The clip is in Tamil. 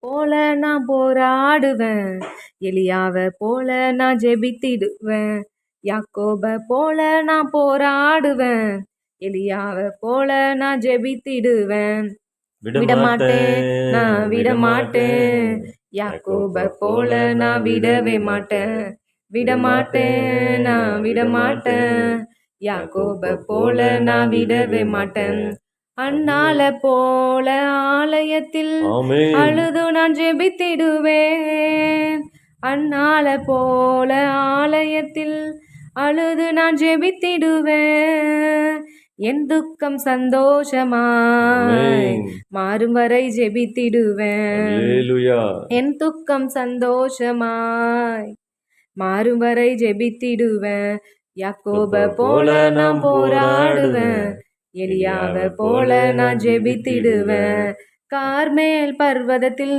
போல நான் போராடுவேன், எலியாவை போல நான் ஜெபித்திடுவேன். யாக்கோப போல நான் போராடுவேன், எலியாவை போல நான் ஜெபித்திடுவேன். விடமாட்டேன், நான் விடமாட்டேன், யாக்கோப போல நான் விடவே மாட்டேன். விடமாட்டேன், நான் விடமாட்டேன், யாக்கோப போல நான் விடவே மாட்டேன். அண்ணால போல ஆலயத்தில் அழுது நான் ஜெபித்திடுவேன். அண்ணால போல ஆலயத்தில் அழுது நான் ஜெபித்திடுவேன். என் துக்கம் சந்தோஷமாய் மாறும் வரை ஜெபித்திடுவேன். என் துக்கம் சந்தோஷமாய் மாறும் வரை ஜெபித்திடுவேன். யாக்கோப போல நான் போராடுவேன், எலியாவை போல நான் ஜெபித்திடுவேன். கார்மேல் பர்வதத்தில்